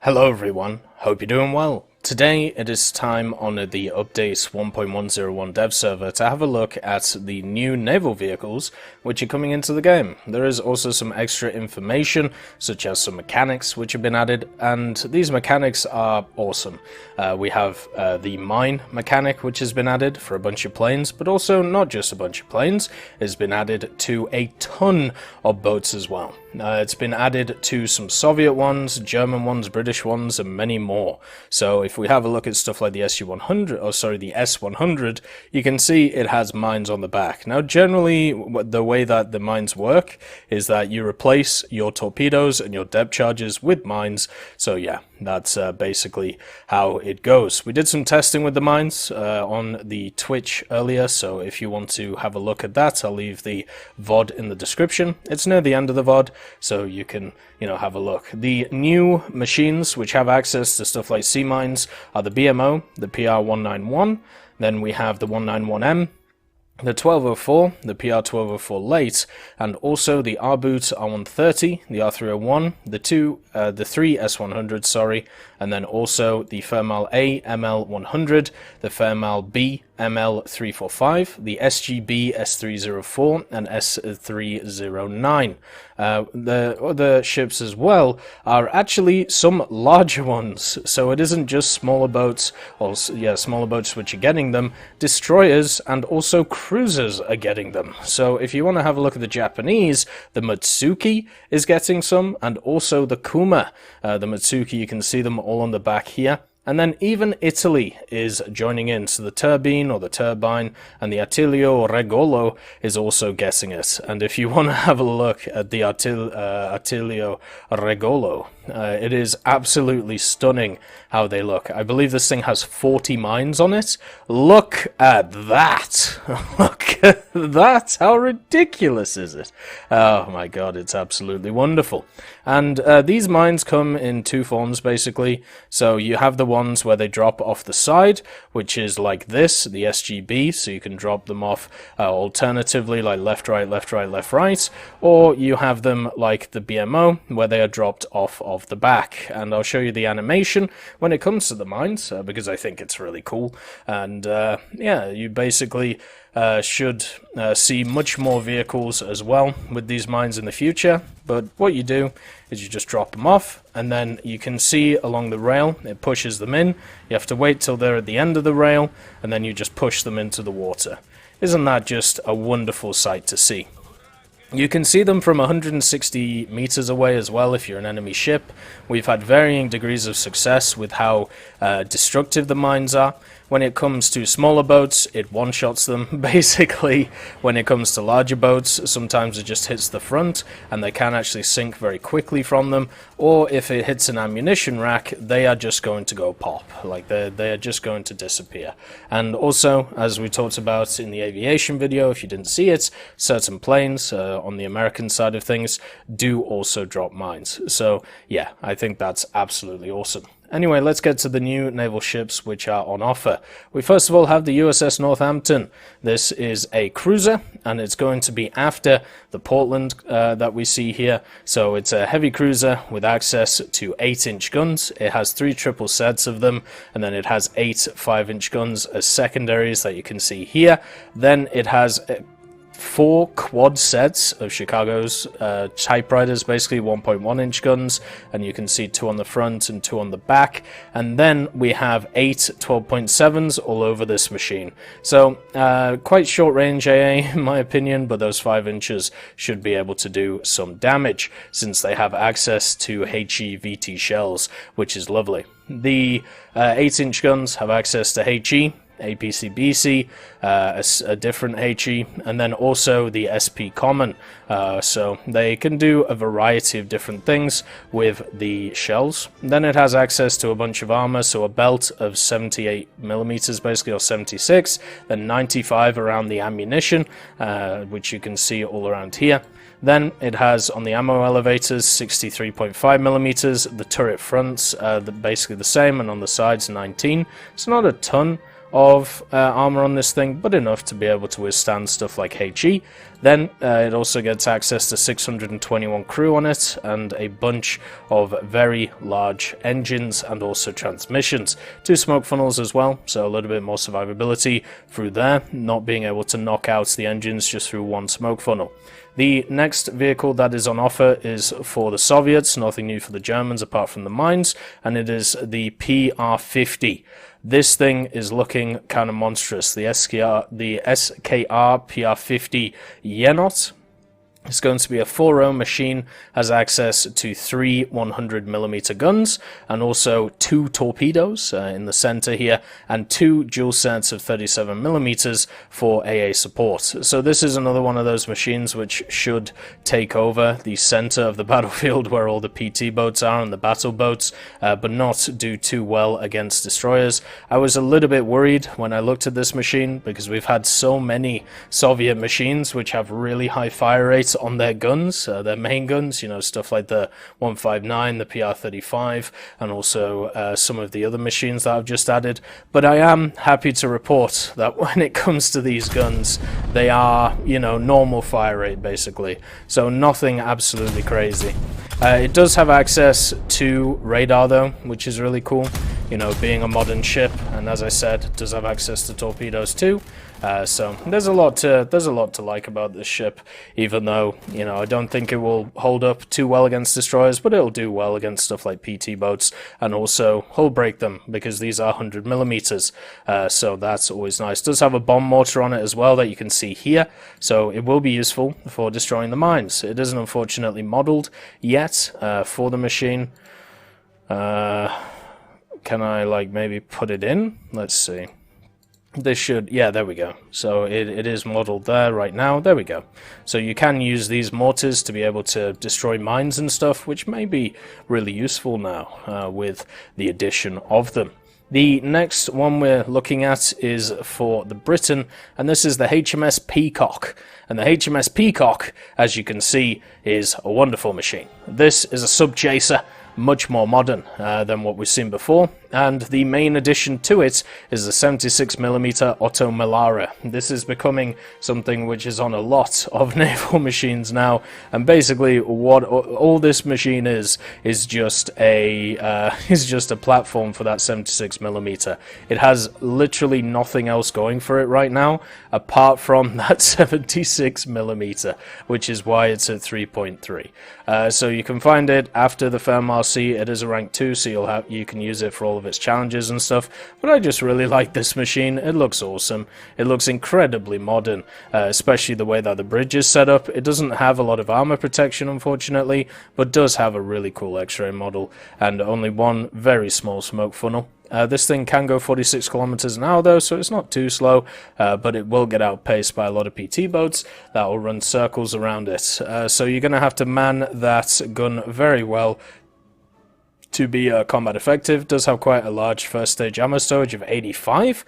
Hello everyone, hope you're doing well. Today it is time on the update 1.101 dev server to have a look at the new naval vehicles which are coming into the game. There is also some extra information such as some mechanics which have been added, and these mechanics are awesome. We have the mine mechanic which has been added for a bunch of planes, but also not just a bunch of planes. It's been added to a ton of boats as well. It's been added to some Soviet ones, German ones, British ones, and many more. So if we have a look at stuff like the the S100, you can see it has mines on the back. Now generally the way that the mines work is that you replace your torpedoes and your depth charges with mines. So yeah, that's basically how it goes. We did some testing with the mines on the Twitch earlier, so if you want to have a look at that, I'll leave the VOD in the description. It's near the end of the VOD, so you can, have a look. The new machines which have access to stuff like sea mines are the BMO, the PR191, then we have the 191M, the 1204, the PR1204 late, and also the R-Boot R130, the R301, the 3 S100, sorry, and then also the Fairmal A ML100, the Fairmal B ML345, the SGB S304, and S309. The other ships as well are actually some larger ones, so it isn't just smaller boats, smaller boats which are getting them. Destroyers and also cruisers are getting them. So if you want to have a look at the Japanese, the Matsuki is getting some, and also the Kuma. The Matsuki, you can see them all on the back here. And then even Italy is joining in, so the Turbine or the Turbine and the Attilio Regolo is also getting it. And if you want to have a look at the Attilio Regolo, it is absolutely stunning how they look. I believe this thing has 40 mines on it. Look at that! Look at that! How ridiculous is it? Oh my god, it's absolutely wonderful. And these mines come in two forms basically. So you have the ones where they drop off the side, which is like this, the SGB, so you can drop them off alternatively like left, right, left, right, left, right, or you have them like the BMO where they are dropped off of the back. And I'll show you the animation when it comes to the mines because I think it's really cool. And yeah, you basically should see much more vehicles as well with these mines in the future. But what you do is you just drop them off, and then you can see along the rail it pushes them in. You have to wait till they're at the end of the rail, and then you just push them into the water. Isn't that just a wonderful sight to see? You can see them from 160 meters away as well if you're an enemy ship. We've had varying degrees of success with how destructive the mines are. When it comes to smaller boats, it one-shots them. Basically, when it comes to larger boats, sometimes it just hits the front and they can actually sink very quickly from them. Or if it hits an ammunition rack, they are just going to go pop. Like they are just going to disappear. And also, as we talked about in the aviation video, if you didn't see it, certain planes on the American side of things do also drop mines. So yeah, I think that's absolutely awesome. Anyway, let's get to the new naval ships which are on offer. We first of all have the USS Northampton. This is a cruiser, and it's going to be after the Portland that we see here. So it's a heavy cruiser with access to 8-inch guns. It has 3 triple sets of them, and then it has 8 5-inch guns as secondaries that you can see here. Then it has 4 quad sets of Chicago's typewriters, basically 1.1-inch guns, and you can see 2 on the front and 2 on the back. And then we have 8 12.7s all over this machine. So quite short range AA in my opinion, but those 5 inches should be able to do some damage since they have access to HE-VT shells, which is lovely. The 8-inch guns have access to HE, APC-BC, a different HE, and then also the SP Common. So they can do a variety of different things with the shells. Then it has access to a bunch of armor, so a belt of 78 millimeters basically, or 76, then 95 around the ammunition, which you can see all around here. Then it has on the ammo elevators 63.5 millimeters, the turret fronts basically the same, and on the sides 19. It's not a ton of armor on this thing, but enough to be able to withstand stuff like HE. Then it also gets access to 621 crew on it, and a bunch of very large engines and also transmissions. 2 smoke funnels as well, so a little bit more survivability through there, not being able to knock out the engines just through 1 smoke funnel. The next vehicle that is on offer is for the Soviets, nothing new for the Germans apart from the mines, and it is the PR-50. This thing is looking kind of monstrous. The SKR PR-50 Yenot. It's going to be a 4-row machine, has access to 3 100mm guns, and also 2 torpedoes in the center here, and 2 dual sets of 37mm for AA support. So this is another one of those machines which should take over the center of the battlefield where all the PT boats are and the battle boats, but not do too well against destroyers. I was a little bit worried when I looked at this machine, because we've had so many Soviet machines which have really high fire rates on their guns, their main guns, you know, stuff like the 159, the PR-35, and also some of the other machines that I've just added. But I am happy to report that when it comes to these guns, they are, you know, normal fire rate basically, so nothing absolutely crazy. It does have access to radar though, which is really cool, you know, being a modern ship, and as I said, it does have access to torpedoes too. So there's a lot to like about this ship, even though, you know, I don't think it will hold up too well against destroyers, but it'll do well against stuff like PT boats, and also hull break them, because these are 100mm, so that's always nice. It does have a bomb mortar on it as well that you can see here, so it will be useful for destroying the mines. It isn't unfortunately modeled yet for the machine. Can I, like, maybe put it in? Let's see. This should, yeah, there we go. So it is modeled there right now. There we go. So you can use these mortars to be able to destroy mines and stuff, which may be really useful now with the addition of them. The next one we're looking at is for the Britain, and this is the HMS Peacock. And the HMS Peacock, as you can see, is a wonderful machine. This is a sub-chaser, much more modern than what we've seen before, and the main addition to it is the 76mm Otto Melara. This is becoming something which is on a lot of naval machines now, and basically what all this machine is just a platform for that 76mm. It has literally nothing else going for it right now apart from that 76mm, which is why it's at 3.3. So you can find it after the Fairmar C. It is a rank 2, so you can use it for all of its challenges and stuff, but I just really like this machine. It looks awesome. It looks incredibly modern, especially the way that the bridge is set up. It doesn't have a lot of armor protection, unfortunately, but does have a really cool X-ray model and only one very small smoke funnel. This thing can go 46 kilometers an hour though, so it's not too slow, but it will get outpaced by a lot of PT boats that will run circles around it. So you're going to have to man that gun very well to be combat effective. Does have quite a large first stage ammo storage of 85,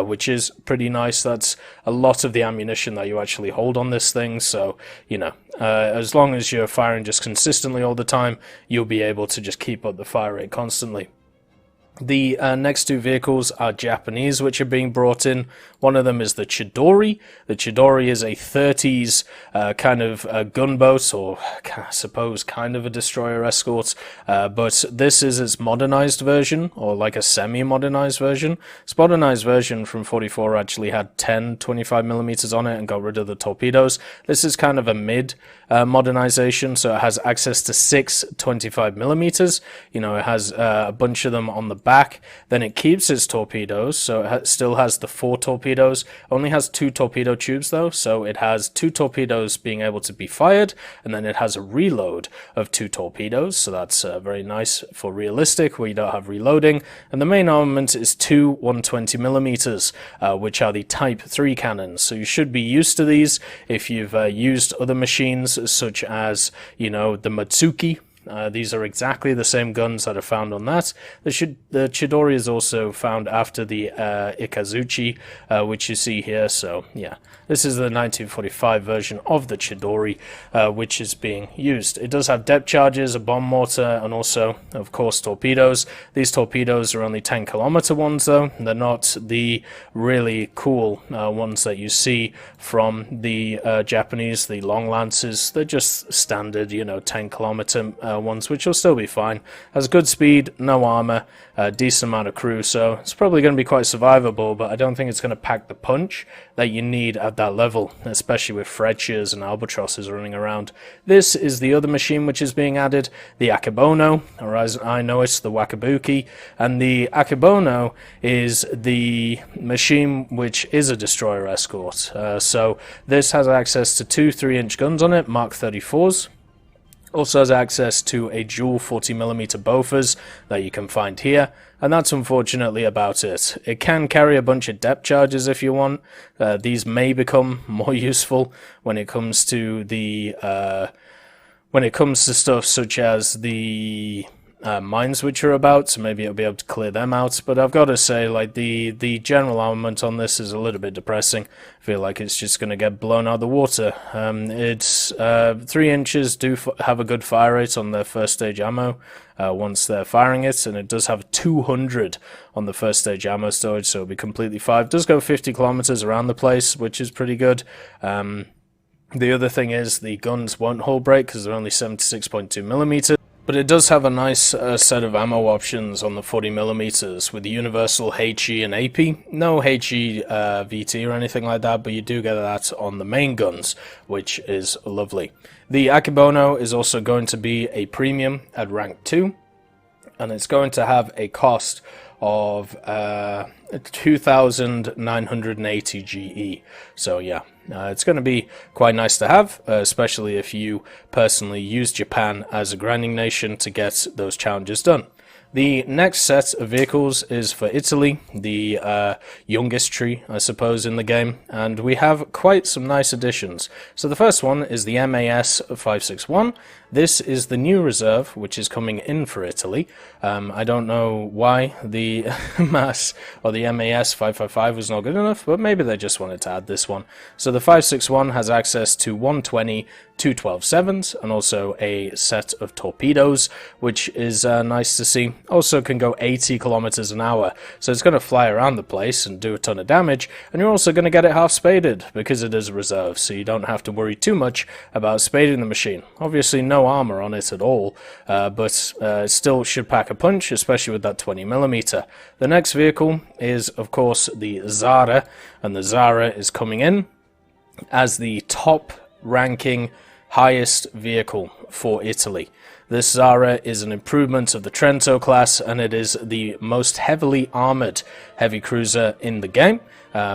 which is pretty nice. That's a lot of the ammunition that you actually hold on this thing, so, you know, as long as you're firing just consistently all the time, you'll be able to just keep up the fire rate constantly. The next 2 vehicles are Japanese, which are being brought in. One of them is the Chidori. The Chidori is a 30s kind of gunboat, or I suppose kind of a destroyer escort, but this is its modernized version, or like a semi-modernized version. Its modernized version from 44 actually had 10 25mm on it and got rid of the torpedoes. This is kind of a mid modernization, so it has access to 6 25mm. You know, it has a bunch of them on the back. Then it keeps its torpedoes, so it still has the 4 torpedoes. Only has 2 torpedo tubes though, so it has 2 torpedoes being able to be fired, and then it has a reload of 2 torpedoes, so that's very nice for realistic where you don't have reloading. And the main armament is 2 120mm, which are the Type 3 cannons, so you should be used to these if you've used other machines such as, you know, the Matsuki. These are exactly the same guns that are found on that. The Chidori is also found after the Ikazuchi, which you see here. So yeah, this is the 1945 version of the Chidori, which is being used. It does have depth charges, a bomb mortar, and also, of course, torpedoes. These torpedoes are only 10-kilometer ones, though. They're not the really cool ones that you see from the Japanese, the long lances. They're just standard, 10-kilometer ones, which will still be fine. Has good speed, no armor, a decent amount of crew, so it's probably going to be quite survivable, but I don't think it's going to pack the punch that you need at that level, especially with Freccias and Albatrosses running around. This is the other machine which is being added, the Akebono, or as I know it's the Wakabuki, and the Akebono is the machine which is a destroyer escort. So this has access to two 3-inch guns on it, Mark 34s. Also has access to a dual 40mm Bofors that you can find here, and that's unfortunately about it. It can carry a bunch of depth charges if you want. These may become more useful when it comes to the stuff such as the mines which are about, so maybe it'll be able to clear them out. But I've got to say, like, the general armament on this is a little bit depressing. I feel like it's just going to get blown out of the water. It's 3 inches do have a good fire rate on their first stage ammo once they're firing it, and it does have 200 on the first stage ammo storage, so it'll be completely fired. It does go 50 kilometers around the place, which is pretty good. The other thing is the guns won't hull break because they're only 76.2mm. But it does have a nice set of ammo options on the 40mm with the universal HE and AP. No HE VT or anything like that, but you do get that on the main guns, which is lovely. The Akebono is also going to be a premium at rank 2, and it's going to have a cost of 2,980 GE. So yeah, it's going to be quite nice to have, especially if you personally use Japan as a grinding nation to get those challenges done. The next set of vehicles is for Italy, the youngest tree, I suppose, in the game, and we have quite some nice additions. So the first one is the MAS 561. This is the new reserve, which is coming in for Italy. I don't know why the MAS or the MAS 555 was not good enough, but maybe they just wanted to add this one. So the 561 has access to 120 212-7s and also a set of torpedoes, which is nice to see. Also can go 80 kilometers an hour, so it's going to fly around the place and do a ton of damage, and you're also going to get it half spaded because it is a reserve, so you don't have to worry too much about spading the machine. Obviously no armor on it at all, but it still should pack a punch, especially with that 20mm. The next vehicle is of course the Zara, and the Zara is coming in as the top ranking highest vehicle for Italy. This Zara is an improvement of the Trento class, and it is the most heavily armored heavy cruiser in the game,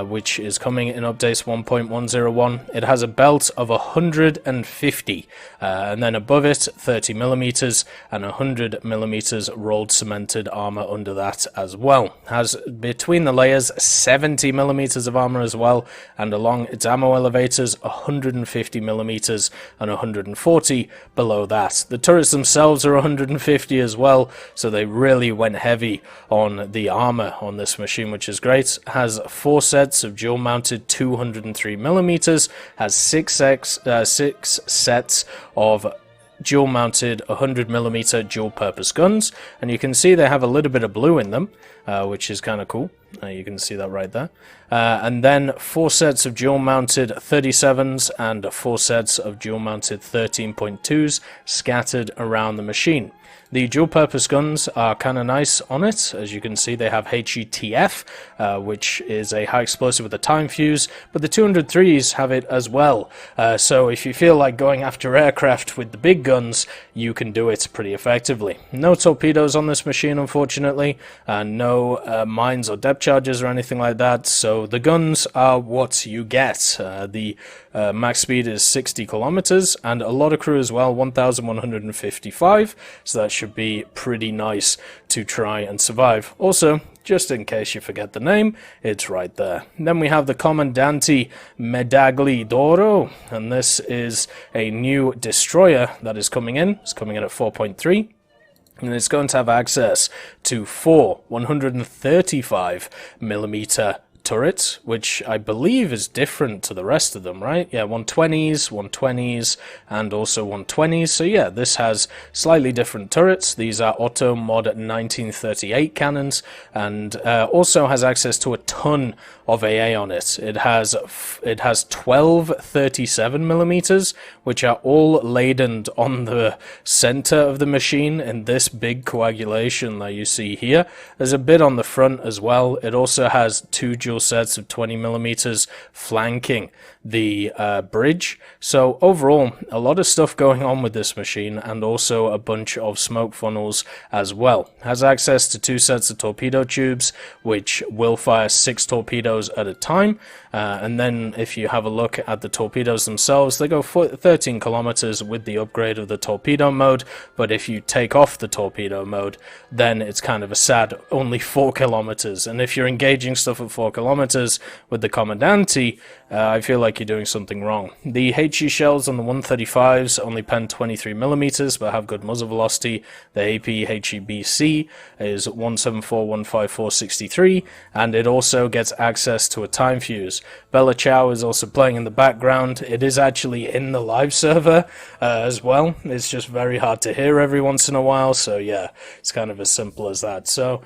which is coming in updates 1.101. It has a belt of 150, and then above it 30mm and 100mm rolled cemented armor under that as well. Has between the layers 70mm of armor as well, and along its ammo elevators 150mm and 140 below that. The turrets themselves are 150 as well, so they really went heavy on the armor on this machine, which is great. Has 4 sets of dual mounted 203mm, has 6 sets of dual mounted 100mm dual purpose guns, and you can see they have a little bit of blue in them, which is kind of cool. You can see that right there. And then 4 sets of dual mounted 37s and 4 sets of dual mounted 13.2s scattered around the machine. The dual purpose guns are kind of nice on it. As you can see, they have HETF, which is a high explosive with a time fuse, but the 203s have it as well. So if you feel like going after aircraft with the big guns, you can do it pretty effectively. No torpedoes on this machine, unfortunately, and no mines or depth charges or anything like that, so the guns are what you get. The max speed is 60 kilometers, and a lot of crew as well, 1,155, so that should be pretty nice to try and survive. Also, just in case you forget the name, it's right there. Then we have the Comandante Medaglie d'Oro, and this is a new destroyer that is coming in. It's coming in at 4.3. And it's going to have access to 4 135mm turrets, which I believe is different to the rest of them, right? Yeah, 120s, and also 120s. So yeah, this has slightly different turrets. These are Auto Mod 1938 cannons, and also has access to a ton of AA on it. It has 12 37mm, which are all laden on the center of the machine in this big coagulation that you see here. There's a bit on the front as well. It also has 2 dual sets of 20mm flanking the bridge. So overall, a lot of stuff going on with this machine, and also a bunch of smoke funnels as well. Has access to 2 sets of torpedo tubes, which will fire 6 torpedoes at a time, and then if you have a look at the torpedoes themselves, they go 13 kilometers with the upgrade of the torpedo mode, but if you take off the torpedo mode, then it's kind of a sad only 4 kilometers, and if you're engaging stuff at 4 kilometers with the Comandante, I feel like you're doing something wrong. The HE shells on the 135s only pen 23mm, but have good muzzle velocity. The AP HEBC is 174-154-63, and it also gets access to a time fuse. Bella Ciao is also playing in the background. It is actually in the live server as well. It's just very hard to hear every once in a while, so yeah, it's kind of as simple as that. So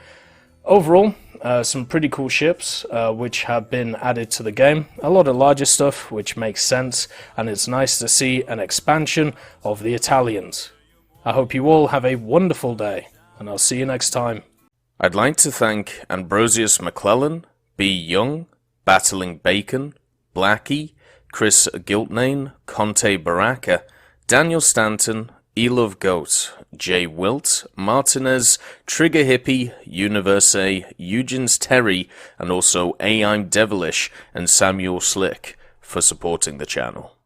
overall, some pretty cool ships which have been added to the game. A lot of larger stuff, which makes sense, and it's nice to see an expansion of the Italians. I hope you all have a wonderful day, and I'll see you next time. I'd like to thank Ambrosius McClellan, B. Young, Battling Bacon, Blackie, Chris Giltnane, Conte Baraka, Daniel Stanton, Elove Goat, Jay Wilt, Martinez, Trigger Hippie, Universe, Eugens Terry, and also I'm Devilish and Samuel Slick for supporting the channel.